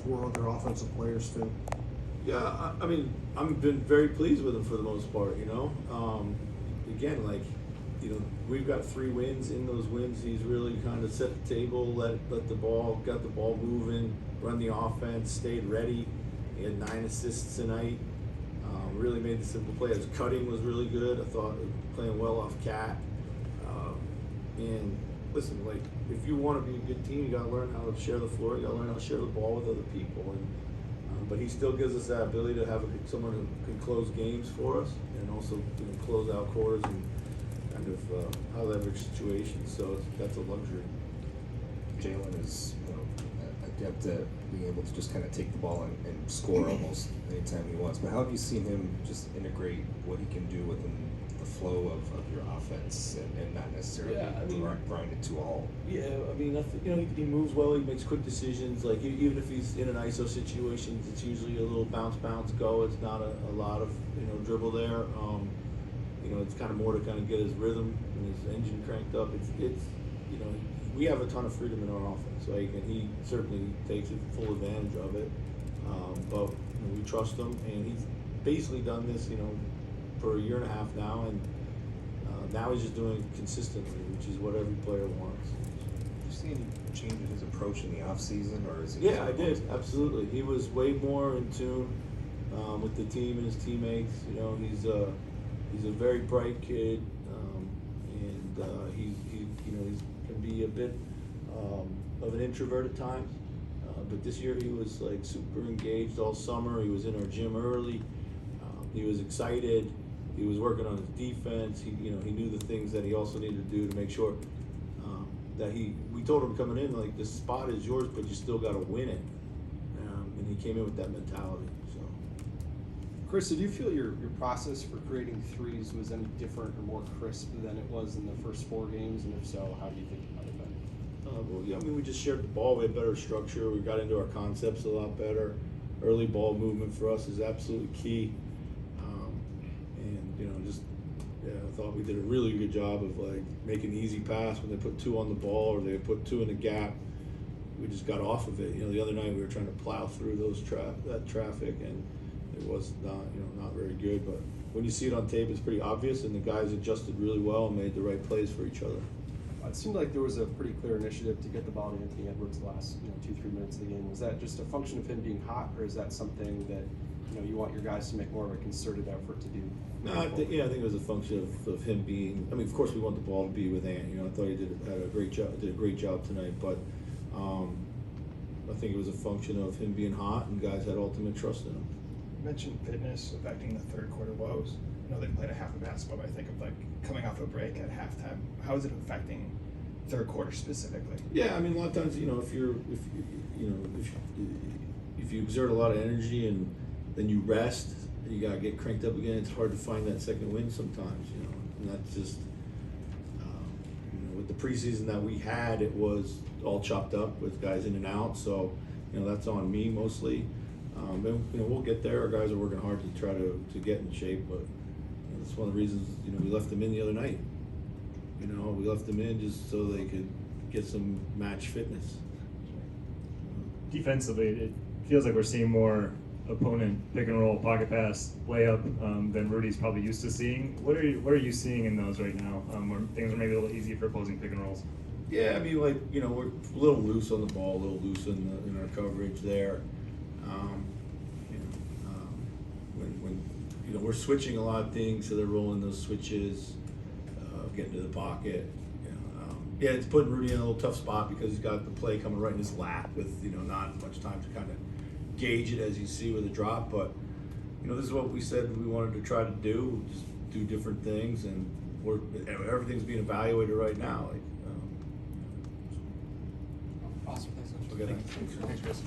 4 other offensive players too. Yeah, I mean, I've been very pleased with him for the most part. Again, we've got 3 wins. In those wins, he's really kind of set the table, got the ball moving, run the offense, stayed ready. He had 9 assists tonight. Really made the simple play. His cutting was really good. I thought playing well off Cat. And listen, if you want to be a good team, you got to learn how to share the floor. You got to learn how to share the ball with other people. But he still gives us that ability to have someone who can close games for us and also close out quarters and kind of high leverage situations. So that's a luxury. Jalen is adept at being able to just kind of take the ball and score almost anytime he wants. But how have you seen him just integrate what he can do within the flow of your offense and not necessarily grind it to all? Yeah, I mean, he moves well. He makes quick decisions. Even if he's in an ISO situation, it's usually a little bounce, go. It's not a lot of dribble there. It's kind of more to kind of get his rhythm and his engine cranked up. We have a ton of freedom in our offense, and he certainly takes full advantage of it. But we trust him, and he's basically done this, for a year and a half now, and now he's just doing it consistently, which is what every player wants. Did you see any change in his approach in the offseason, or is it? Yeah, I did, absolutely. He was way more in tune with the team and his teammates. He's a very bright kid, and he can be a bit of an introvert at times. But this year he was super engaged all summer. He was in our gym early. He was excited. He was working on his defense. He knew the things that he also needed to do to make sure that we told him coming in, this spot is yours, but you still got to win it. And he came in with that mentality. So, Chris, did you feel your process for creating threes was any different or more crisp than it was in the first 4 games? And if so, how do you think about it then? we just shared the ball. We had better structure. We got into our concepts a lot better. Early ball movement for us is absolutely key. I thought we did a really good job of making an easy pass when they put 2 on the ball or they put 2 in the gap. We just got off of it. The other night we were trying to plow through that traffic, and it was not very good. But when you see it on tape, it's pretty obvious, and the guys adjusted really well and made the right plays for each other. It seemed like there was a pretty clear initiative to get the ball to Anthony Edwards the last 2-3 minutes of the game. Was that just a function of him being hot, or is that something that you want your guys to make more of a concerted effort to do? No, I think it was a function of him being. I mean, of course, we want the ball to be with Ant. I thought he did a great job tonight, but I think it was a function of him being hot, and guys had ultimate trust in him. You mentioned fitness affecting the third quarter woes. I know they played a half of basketball, but I think of coming off a break at halftime. How is it affecting third quarter specifically? Yeah, I mean, a lot of times, if you exert a lot of energy and then you rest, you gotta get cranked up again. It's hard to find that second wind sometimes, and that's just with the preseason that we had, it was all chopped up with guys in and out. So that's on me mostly. We'll get there. Our guys are working hard to try to get in shape, but that's one of the reasons we left them in the other night. We left them in just so they could get some match fitness. Defensively, it feels like we're seeing more opponent pick and roll, pocket pass, layup than Rudy's probably used to seeing. What are you seeing in those right now? Where things are maybe a little easy for opposing pick and rolls? Yeah, I mean, we're a little loose on the ball, a little loose in our coverage there. When we're switching a lot of things, so they're rolling those switches, getting to the pocket. It's putting Rudy in a little tough spot because he's got the play coming right in his lap with not much time to kind of gauge it as you see with a drop. But this is what we said we wanted to try to do, just do different things, and everything's being evaluated right now. Awesome. Thanks so much. Okay, thanks, Chris.